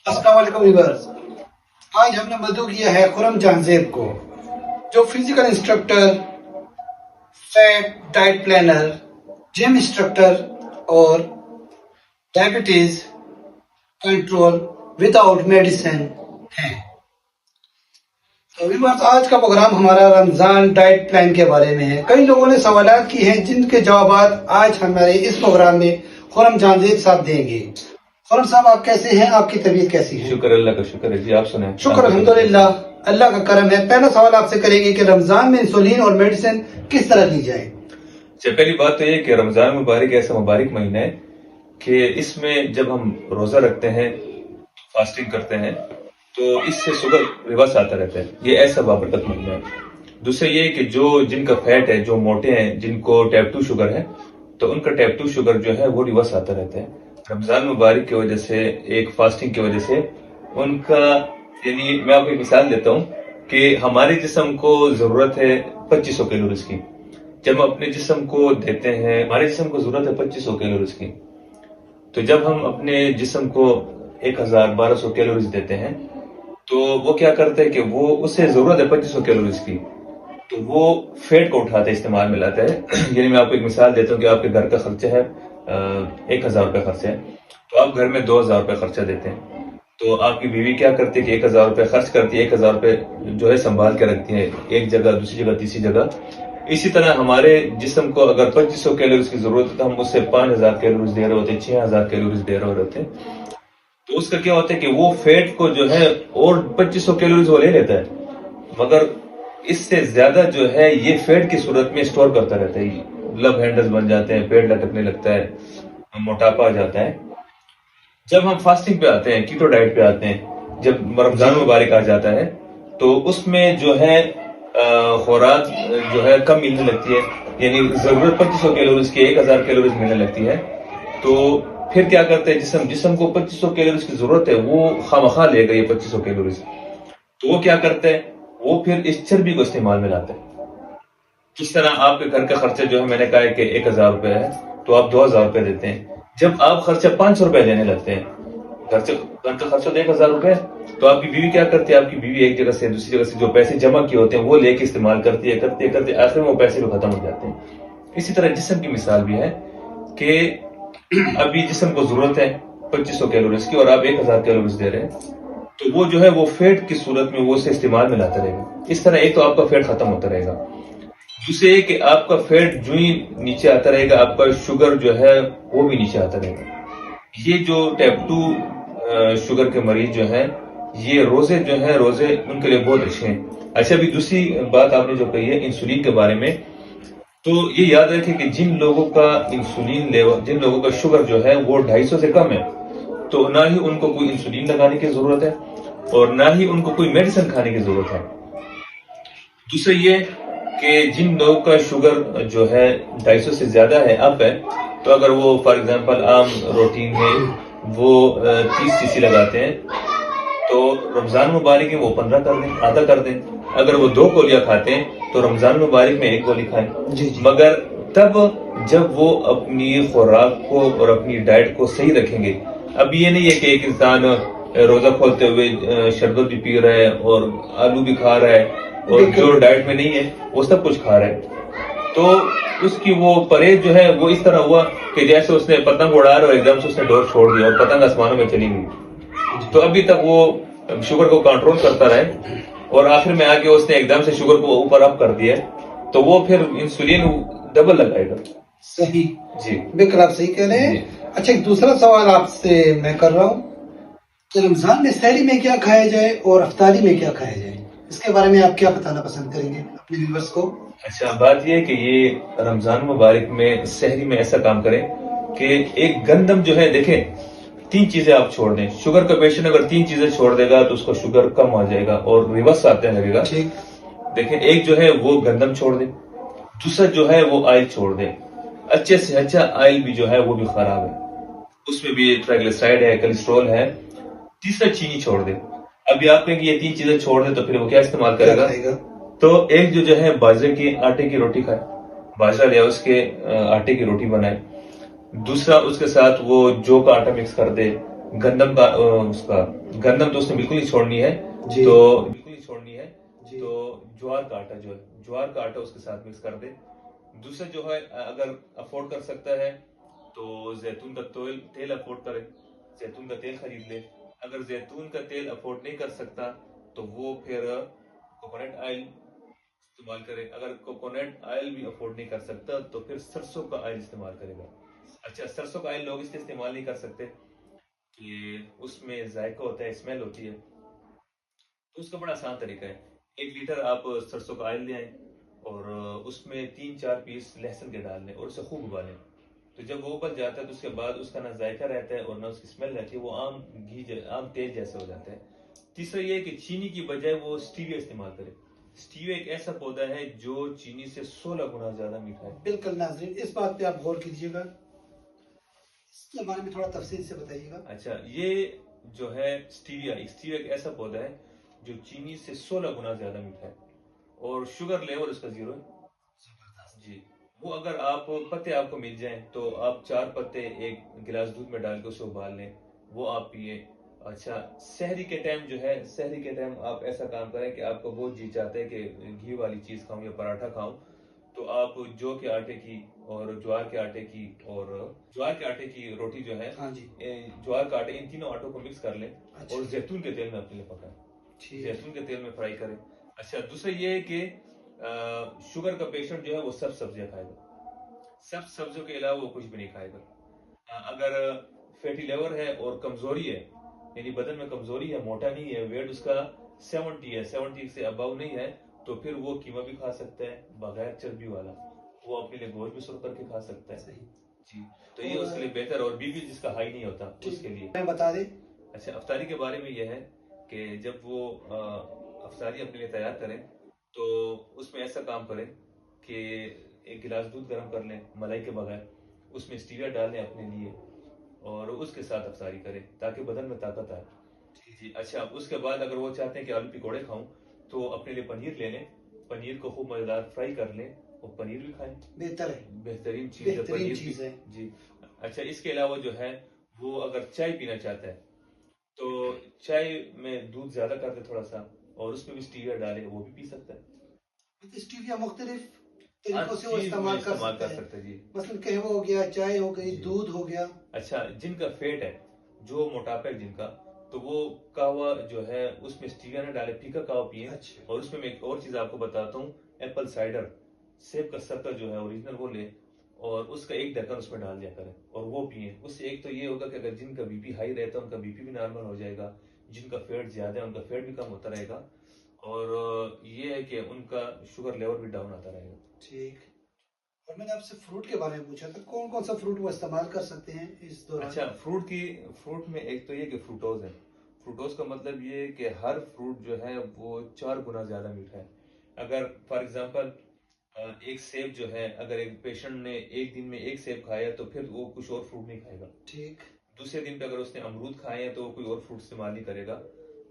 अस्सलाम वालेकुम व्यूअर्स। आज हमने मदऊ किया है खुरम जहांजेब को, जो physical instructor, fat diet planner, gym instructor और डायबिटीज कंट्रोल विदाउट मेडिसिन है। तो व्यूअर्स, आज का प्रोग्राम हमारा रमजान डाइट प्लान के बारे में है। कई लोगों ने सवाल किए हैं जिनके जवाब आज हमारे इस प्रोग्राम में खुरम जहांजेब साहब देंगे। खुरम साहब, आप कैसे हैं? आपकी तबीयत कैसी है? शुक्र अल्लाह का शुक्र है जी। आप सुने? शुक्र अल्हम्दुलिल्लाह, अल्लाह का करम है। पहला सवाल आपसे करेंगे कि रमजान में इंसुलिन और मेडिसिन किस तरह ली जाए। पहली बात तो ये कि रमजान मुबारक ऐसा मुबारक महीना है कि इसमें जब हम रोजा रखते हैं, फास्टिंग करते हैं, तो इससे शुगर रिवर्स आता रहता है। ये ऐसा बाबरकत महीना है। दूसरा ये कि जिनका फैट है, जो मोटे हैं, जिनको टाइप 2 शुगर है, तो उनका टाइप 2 शुगर जो है वो रिवर्स आता रहता है। रमजान मुबारक की वजह से, एक फास्टिंग की वजह से उनका, यानी मैं आपको एक मिसाल देता हूँ कि हमारे जिस्म को जरूरत है 2500 कैलोरीज की। जब हम अपने जिस्म को देते हैं, हमारे जिस्म को जरूरत है 2500 कैलोरीज की, तो जब हम अपने जिस्म को 1200 कैलोरीज देते हैं, तो वो क्या करते हैं कि वो उससे जरूरत है 2500 कैलोरीज की, तो वो फैट को उठाते हैं, इस्तेमाल में लाता है। यानी मैं आपको एक मिसाल देता हूँ कि आपके घर का खर्चा है 1000 रुपये खर्चा है, तो आप घर में 2000 रुपये खर्चा देते हैं, तो आपकी बीवी क्या करती है कि 1000 रुपये खर्च करती है, 1000 रुपये जो है संभाल के रखती है, एक जगह, दूसरी जगह, तीसरी जगह। इसी तरह हमारे जिस्म को अगर 2500 कैलोरीज की जरूरत है, तो हम उससे 5000 कैलोरीज दे रहे होते हैं, 6000 कैलोरीज दे रहे होते हैं। तो उसका क्या होता है कि वो फैट को जो है और 2500 कैलोरीज वो ले लेता है, मगर इससे ज्यादा जो है ये फैट की सूरत में स्टोर करता रहता है। लव हैंडल्स बन जाते हैं, पेट लटकने लगता है, मोटापा आ जाता है। जब हम फास्टिंग पे आते हैं, कीटो डाइट पे आते हैं, जब रमजान मुबारक आ जाता है, तो उसमें जो है खुराक जो है कम मिलने लगती है, यानी जरूरत 2500 कैलोरीज की 1000 कैलोरीज मिलने लगती है। तो फिर क्या करते हैं, जिस्म को 2500 कैलोरीज की जरूरत है, वो खामखा लेगा ये 2500 कैलोरीज। तो वो क्या करते हैं, वो फिर इस चर्बी को इस्तेमाल में लाते हैं। किस तरह आपके घर का खर्चा जो है, मैंने कहा है कि 1000 रुपए है, तो आप 2000 रुपए देते हैं। जब आप खर्चा 500 रुपए देने लगते हैं, घर का खर्चा 1000 रुपए, तो आपकी बीवी क्या करती है, आपकी बीवी एक जगह से दूसरी जगह से जो पैसे जमा किए होते हैं वो लेके इस्तेमाल करती है, करते करते आखिर में वो पैसे भी खत्म हो जाते हैं। इसी तरह जिस्म की मिसाल भी है कि अभी जिस्म को जरूरत है 2500 कैलोरीज की और आप 1000 कैलोरीज दे रहे हैं, तो वो जो है वो फैट की सूरत में वो उसे इस्तेमाल में लाता रहेगा। इस तरह एक तो आपका फैट खत्म होता रहेगा, दूसरे कि आपका फैट जो ही नीचे आता रहेगा, आपका शुगर जो है वो भी नीचे आता रहेगा। ये जो टाइप 2 शुगर के मरीज जो है, ये रोजे जो है, रोजे उनके लिए बहुत अच्छे हैं। अच्छा, अभी दूसरी बात आपने जो कही है इंसुलिन के बारे में, तो ये याद रखें कि जिन लोगों का इंसुलिन लेवल, जिन लोगों का शुगर जो है वो 250 से कम है, तो ना ही उनको कोई इंसुलिन लगाने की जरूरत है और ना ही उनको कोई मेडिसिन खाने की जरूरत है। दूसरा ये कि जिन लोगों का शुगर जो है 250 से ज्यादा है, अप है, तो अगर वो फॉर एग्जांपल आम रूटीन में वो 30 सीसी लगाते हैं, तो रमजान मुबारक में वो 15 कर दें, आधा कर दें। अगर वो 2 गोलियां खाते हैं, तो रमजान मुबारक में 1 गोली खाएं। मगर तब जब वो अपनी खुराक को और अपनी डाइट को सही रखेंगे। अब ये नहीं है कि एक इंसान रोजा खोलते हुए शरबत भी पी रहा है और आलू भी खा रहा है और जो डाइट में नहीं है वो सब कुछ खा रहा है, तो उसकी वो परहेज जो है वो इस तरह हुआ कि जैसे उसने पतंग उड़ा और एकदम से उसने डोर छोड़ दिया और पतंग आसमानों में चली गई। तो अभी तक वो शुगर को कंट्रोल करता रहे और आखिर में आके उसने एकदम से शुगर को ऊपर अप कर दिया, तो वो फिर इंसुलिन डबल लगाएगा। सही जी, बिल्कुल आप सही कह रहे हैं। अच्छा, एक दूसरा सवाल आपसे मैं कर रहा हूँ कि रमजान में सहरी में क्या खाया जाए और अफ्तारी में क्या खाया जाए, इसके बारे में आप क्या बताना पसंद करेंगे अपने व्यूअर्स को? अच्छा, बात यह है कि ये रमजान मुबारक में सहरी में ऐसा काम करें कि एक गंदम जो है, देखें 3 चीजें आप छोड़ दें। शुगर का पेशेंट अगर 3 चीजें छोड़ देगा तो उसका शुगर कम हो जाएगा और रिवर्स आते लगेगा। देखें, एक जो है वो गंदम छोड़ दे, दूसरा जो है वो ऑयल छोड़ दे। अच्छे से अच्छा ऑयल भी जो है वो भी खराब है, उसमें भी ट्राइग्लिसराइड है, कोलेस्ट्रॉल है। तीसरा चीनी छोड़ दे। अभी आप कहेंगे ये 3 चीजें छोड़ दे, तो फिर वो क्या इस्तेमाल करेगा? तो एक जो है बाजरे के आटे की रोटी खाए, बाजरा लिया उसके आटे की रोटी बनाए। दूसरा उसके साथ वो जौ का आटा मिक्स कर दे, गंदम का उसका गंदम तो उसने बिल्कुल ही छोड़नी है, जी। तो बिल्कुल ही छोड़नी है। जी। तो ज्वार का आटा जो है, ज्वार का आटा उसके साथ मिक्स कर दे। दूसरा जो है, अगर अफोर्ड कर सकता है तो जैतून का तेल अफोर्ड करे, जैतून का तेल खरीद ले। अगर जैतून का तेल अफोर्ड नहीं कर सकता तो वो फिर कोकोनट ऑयल इस्तेमाल करे। अगर कोकोनट ऑयल भी अफोर्ड नहीं कर सकता तो फिर सरसों का ऑयल इस्तेमाल करेगा। अच्छा, सरसों का ऑयल लोग इसलिए इस्तेमाल नहीं कर सकते कि उसमें जायका होता है, स्मेल होती है। तो उसका बड़ा आसान तरीका है, 1 लीटर आप सरसों का ऑयल ले आए और उसमें 3-4 पीस लहसुन के डाल लें और उसे खूब उबालें। तो जब वो उबल जाता है तो उसके बाद उसका ना जायका रहता है और ना उसकी स्मेल रहती है, वो आम तेल जैसे हो जाता है। तीसरा ये है कि चीनी की बजाय वो स्टीविया इस्तेमाल करे। स्टीविया एक ऐसा पौधा है जो चीनी से 16 गुना ज्यादा मीठा है। बिल्कुल नाजरीन, इस बात पे आप गौर कीजिएगा, इसके बारे में थोड़ा तफसील से बताइएगा। अच्छा, ये जो है स्टीविया एक ऐसा पौधा है जो चीनी से 16 गुना ज्यादा मीठा है और शुगर लेवल उसका 0 है। जी। वो अगर आप पत्ते आपको मिल जाएं तो आप 4 पत्ते एक गिलास दूध में डाल के उसे उबाल लें, वो आप पिए। अच्छा, सहरी के टाइम जो है, सहरी के टाइम आप ऐसा काम करें कि आपको बहुत जी चाहता है कि घी वाली चीज खाऊं या पराठा खाऊं, तो आप जौ के आटे की और ज्वार के आटे की और ज्वार के आटे की रोटी जो है, हाँ जी। ज्वार का आटे, इन तीनों आटों को मिक्स कर लें अच्छा। और जैतून के तेल में अपने लिए पकाएं, ठीक। जैतून के तेल में फ्राई करें। अच्छा, दूसरा ये है कि शुगर का पेशेंट जो है वो सब सब्जियां खाएगा, सब सब्जियों के अलावा वो कुछ भी नहीं खाएगा। अगर फैटी लिवर है और कमजोरी है, यानी बदन में कमजोरी है, मोटा नहीं है, वेट उसका 70 है, 70 से अबव नहीं है, तो फिर वो कीमा भी खा सकता है बगैर चर्बी वाला, वो अपने लिए गोश्त भी सुर करके खा सकता है। सही। जी। तो ये उसके लिए बेहतर, और बीपी जिसका हाई नहीं होता उसके लिए। मैं बता दें। अच्छा, अफ्तारी के बारे में यह है कि जब वो अफ्तारी अपने लिए तैयार करें तो उसमें ऐसा काम करें कि 1 गिलास दूध गर्म कर लें मलाई के बगैर, उसमें स्टीविया डाल लें अपने लिए और उसके साथ अफ्तारी करें ताकि बदन में ताकत आए। जी। अच्छा, उसके बाद अगर वो चाहते हैं कि आलू पकौड़े खाऊं तो अपने लिए पनीर ले लें, पनीर को खूब मजेदार फ्राई कर लें और पनीर भी खाएं। बेहतर है, बेहतरीन चीज है बेहतरीन पनीर चीज भी। है। जी। अच्छा, इसके अलावा जो है वो अगर चाय पीना चाहता है तो चाय में दूध ज्यादा कर दे थोड़ा सा और उसमें भी स्टीविया डाले, वो भी पी सकता है। स्टीविया मुख्तलिफ हर तरीकों से वो चीज में इस्तेमाल कर इस्तेमाल सकता कर है। सकते हैं। जी। मसलन कहवा हो गया, चाय हो गई, जी। दूध हो गया। अच्छा, जिनका फेट है, जो मोटापा है जिनका, तो वो कहवा जो है उसमें स्टीविया न डाले, फीका कहवा पिए। अच्छा। और उसमें मैं एक और चीज आपको बताता हूँ, एप्पल साइडर, सेब का शक्कर जो है ओरिजिनल वो ले और उसका 1 ढक्कन उसमें डाल दिया करें और वो पिए। उससे एक तो ये होगा कि अगर जिनका बीपी हाई रहता है उनका बीपी भी नॉर्मल हो जाएगा, जिनका फेट ज्यादा है उनका फेट भी कम होता रहेगा, और ये है कि उनका शुगर लेवल भी डाउन आता रहेगा। ठीक। और मैंने आपसे फ्रूट के बारे में पूछा था, कौन कौन सा फ्रूट वो इस्तेमाल कर सकते हैं इस दौरान? अच्छा, फ्रूट में एक तो ये कि फ्रूटोज है। फ्रूटोज का मतलब ये है कि हर फ्रूट जो है वो 4 गुना ज्यादा मीठा है। अगर फॉर एग्जांपल एक सेब जो है, अगर एक पेशेंट ने एक दिन में एक सेब खाया तो फिर वो कुछ और फ्रूट नहीं खाएगा। ठीक। दूसरे दिन पे अगर उसने अमरूद खाए हैं तो वो कोई और फ्रूट इस्तेमाल नहीं करेगा।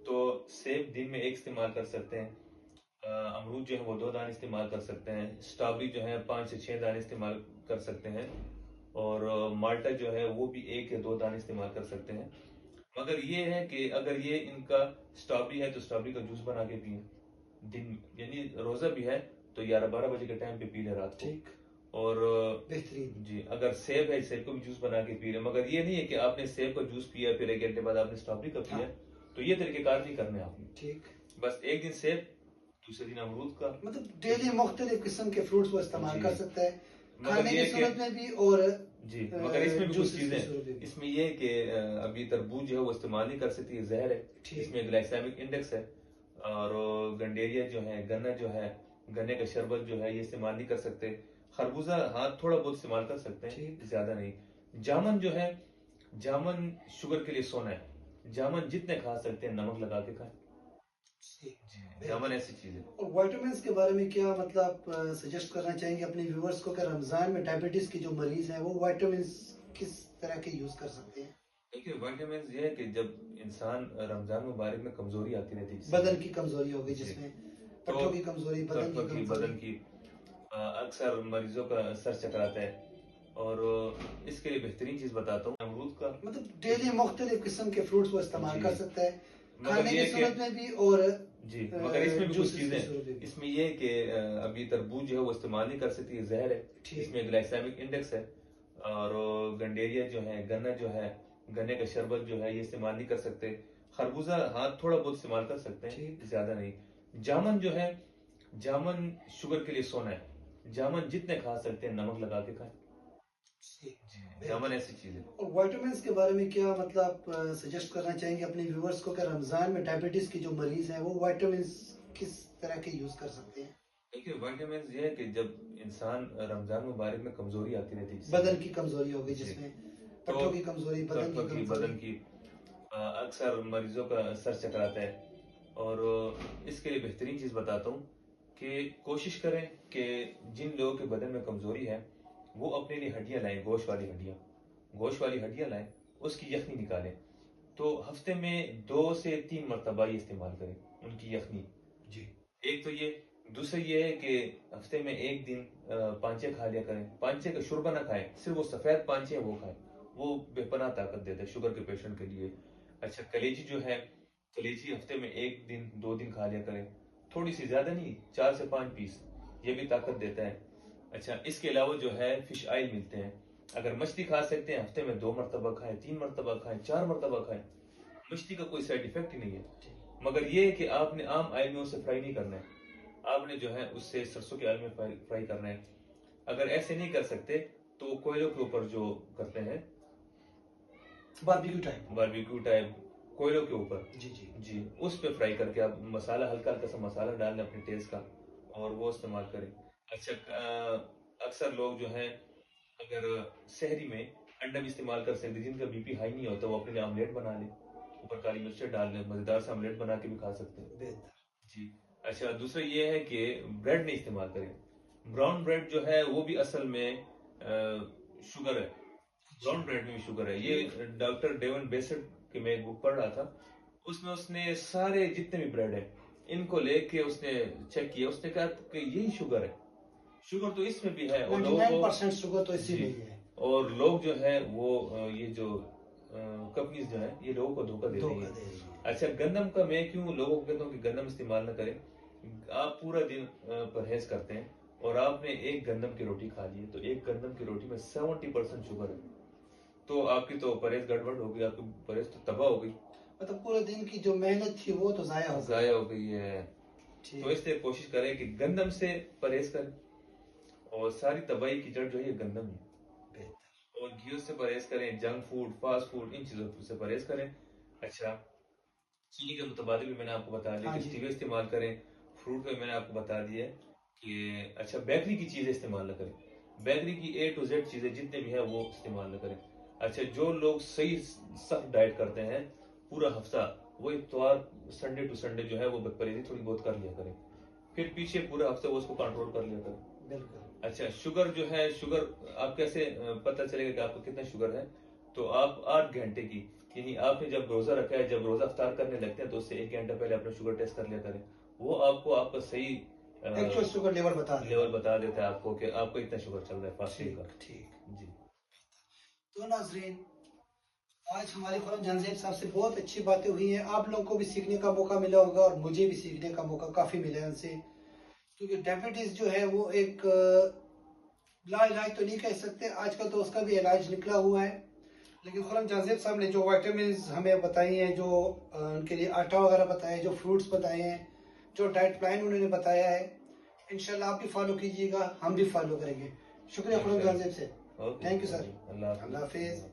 तो सेब दिन में 1 इस्तेमाल कर सकते हैं, अमरूद जो है वो 2 दाने इस्तेमाल कर सकते हैं, स्ट्रॉबेरी जो है 5 से 6 दाने इस्तेमाल कर सकते हैं, और माल्टा जो है वो भी 1 या 2 दाने इस्तेमाल कर सकते हैं। मगर ये है कि अगर ये इनका स्ट्रॉबेरी है तो स्ट्रॉबेरी का जूस बना के पिए दिन, यानी रोजा भी है तो 11-12 बजे के टाइम पे पी ले रात को। ठीक। और बेहतरीन। जी, अगर सेब है सेब को भी जूस बना के पी रहे, मगर ये नहीं है कि आपने सेब का जूस पिया फिर 1 घंटे बाद आपने स्ट्रॉबेरी का पिया, तो ये तरीकेकार नहीं करने आपने। ठीक। बस एक दिन सेब, दूसरे दिन अमरूद का, मतलब डेली मुख्तलिफ किस्म के फ्रूट्स वो इस्तेमाल कर सकता है, मगर खाने ये की कि सूरत में भी और जी, मगर इसमें भी कुछ जूसेस की सूरत चीजें, में भी। इसमें ये है कि अभी तरबूज जो है वो इस्तेमाल नहीं कर सकती, ये जहर है, ठीक। इसमें ग्लाइसेमिक इंडेक्स है। और गंडेरिया जो है, गन्ना जो है, गन्ने का शरबत जो है ये इस्तेमाल नहीं कर सकते। खरबूजा हाँ थोड़ा बहुत इस्तेमाल कर सकते हैं, ठीक। ज्यादा नहीं। जामुन जो है, जामुन शुगर के लिए सोना है, जामुन जितने खा सकते हैं नमक लगा के खाएं। जी, जामुन ऐसी चीज है। और विटामिन्स के बारे में क्या मतलब सजेस्ट करना चाहेंगे अपने व्यूअर्स को कि रमजान में डायबिटीज के जो मरीज हैं वो विटामिन्स किस तरह के यूज कर सकते हैं? देखिए, विटामिन ये है कि जब इंसान रमजान मुबारक में कमजोरी आती रहती है, बदन की कमजोरी हो गई जिसमें पट्टों की कमजोरी, बदन की बदन कमजोरी, की, अक्सर मरीजों का सर चकराता है, और इसके लिए बेहतरीन चीज बताता हूँ, अमरूद का। मतलब डेली मुख्तलिफ किस्म के फ्रूट्स वो इस्तेमाल कर सकता है, मगर खाने ये की कि सूरत में भी और जी, मगर इसमें भी कुछ जूसेस की चीजें सूरत में भी। इसमें ये है कि अभी तरबूज जो है वो इस्तेमाल नहीं कर सकती, ये जहर है। ठीक। इसमें ग्लाइसेमिक इंडेक्स है। और गंडेरिया जो है, गन्ना जो है, गन्ने का शरबत जो है ये इस्तेमाल नहीं कर सकते। खरबूजा हाँ थोड़ा बहुत इस्तेमाल कर सकते हैं, ठीक। ज्यादा नहीं। जामुन जो है, जामुन शुगर के लिए सोना है। जामुन जितने खा सकते हैं नमक लगा के खाएं। जी, जामुन ऐसी चीज है। और विटामिन्स के बारे में क्या मतलब सजेस्ट करना चाहेंगे अपने व्यूअर्स को कि रमजान में डायबिटीज के जो मरीज हैं वो विटामिन्स किस तरह के यूज कर सकते हैं? देखिए विटामिन ये है कि जब इंसान रमजान मुबारक में कमजोरी आती रहती है, बदन की कमजोरी हो गई जिसमें पट्टों की कमजोरी, बदन की बदन कमजोरी, की अक्सर मरीजों का सर चकराता है। और इसके लिए बेहतरीन चीज बताता हूँ कि कोशिश करें कि जिन लोगों के बदन में कमजोरी है वो अपने लिए हड्डियां लाएं, गोश्त वाली हड्डियां लाएं, उसकी यखनी निकालें। तो हफ्ते में 2 से 3 मरतबा ये इस्तेमाल करें उनकी यखनी। जी। एक तो ये, दूसरा ये है कि हफ्ते में एक दिन पांचे खा लिया करें। पांचे का शुरबा ना खाएं, सिर्फ वो सफेद पांचे हैं वो खाएं, वो बेपनाह ताकत देता है शुगर के पेशेंट के लिए। अच्छा कलेजी जो है, कलेजी हफ्ते में एक दिन 2 दिन खा लिया करें, थोड़ी सी, ज्यादा नहीं, 4 से 5 पीस, ये भी ताकत देता है। अच्छा इसके अलावा जो है फिश ऑयल मिलते हैं, अगर मछली खा सकते हैं हफ्ते में 2 मरतबा खाएं, 3 मरतबा खाएं, 4 मरतबा खाएं। मछली का कोई साइड इफेक्ट ही नहीं है, मगर ये है कि आपने आम ऑयल में उसे फ्राई नहीं करना है, आपने जो है उससे सरसों के ऑयल में फ्राई करना है। अगर ऐसे नहीं कर सकते तो कोयलों के ऊपर जो करते हैं, बारबेक्यू टाइप कोयलों के ऊपर, जी जी जी, उस पे फ्राई करके आप मसाला, हल्का हल्का सा मसाला डाल दें अपने टेस्ट का और वो इस्तेमाल करें। अच्छा अक्सर लोग जो हैं अगर सहरी में अंडा भी इस्तेमाल कर सकते हैं, जिनका बीपी हाई नहीं होता वो अपने लिए ऑमलेट बना ले, ऊपर काली मिर्च डाल लें, मजेदार से ऑमलेट बना के भी खा सकते हैं। बेहतर। जी। अच्छा दूसरा ये है कि ब्रेड नहीं इस्तेमाल करें। ब्राउन ब्रेड जो है वो भी असल में शुगर है, ब्राउन ब्रेड में भी शुगर है। ये डॉक्टर डेवन बेसेट की मैं एक बुक पढ़ रहा था, उसमें उसने सारे जितने भी ब्रेड है इनको लेके उसने चेक किया, उसने कहा कि यही शुगर है, शुगर तो इसमें भी है। और लोगों 99% शुगर तो इसी में ही है। और लोग जो है वो ये जो कंपनीज जो है ये लोगों को धोखा दे रही है। अच्छा गंदम का मैं क्यों लोगों को कहता हूँ कि गंदम इस्तेमाल न करें। आप पूरा दिन परहेज करते हैं और आपने एक गंदम की रोटी खा ली है, तो एक गंदम की रोटी में 70% शुगर है, तो आपकी तो परहेज गड़बड़ हो गई, आपकी परहेज तो तबाह हो गई, मतलब पूरे दिन की जो मेहनत थी वो तो जाया हो गई है। तो इसलिए कोशिश करें कि गंदम से परहेज करें, और सारी तबाही की जड़ जो है ये गंदम है। बेहतर। और घी से परहेज करें, जंक फूड, फास्ट फूड, इन चीजों से परहेज करें। अच्छा चीनी के मुतबादिल भी मैंने आपको बता दिया कि स्टीविया इस्तेमाल करें, फ्रूट में मैंने आपको बता दिया कि अच्छा बेकरी की चीजें इस्तेमाल न करें, बेकरी की A to Z चीजें जितने भी है वो इस्तेमाल न करें। अच्छा जो लोग सही सख्त डाइट करते हैं पूरा हफ्ता, वो इफ्तार संडे टू संडे जो है वो परहेजी थोड़ी बहुत कर लिया करें, फिर पीछे पूरा हफ्ता वो उसको कंट्रोल कर लिया करें। बिल्कुल। अच्छा शुगर जो है, शुगर आप कैसे पता चलेगा कि आपको कितना शुगर है? तो आप 8 घंटे की, यानी आपने जब रोजा रखा है, जब रोजा इफ्तार करने लगते हैं तो उससे 1 घंटा पहले अपना शुगर टेस्ट कर लिया करें, वो आपको आपका सही एक्चुअल शुगर लेवल बता देता है आपको कि आपको इतना शुगर चल रहा है फास्टिंग का। ठीक जी। तो नाजरीन आज हमारे खुरम जहांजेब साहब से बहुत अच्छी बातें हुई हैं, आप लोगों को भी सीखने का मौका मिला होगा और मुझे भी सीखने का मौका काफी मिला है उनसे, क्योंकि डायबिटीज जो है वो एक लाइलाज तो नहीं कह सकते, आजकल तो उसका भी इलाज निकला हुआ है, लेकिन खुरम जहांजेब साहब ने जो विटामिन हमें बताई हैं, जो उनके लिए आटा वगैरह बताया, जो फ्रूट्स बताए हैं, जो डाइट प्लान उन्होंने बताया है, इंशाल्लाह आप भी फॉलो कीजिएगा, हम भी फॉलो करेंगे। शुक्रिया खुरम जहांजेब से, thank you sir, Allah Hafiz.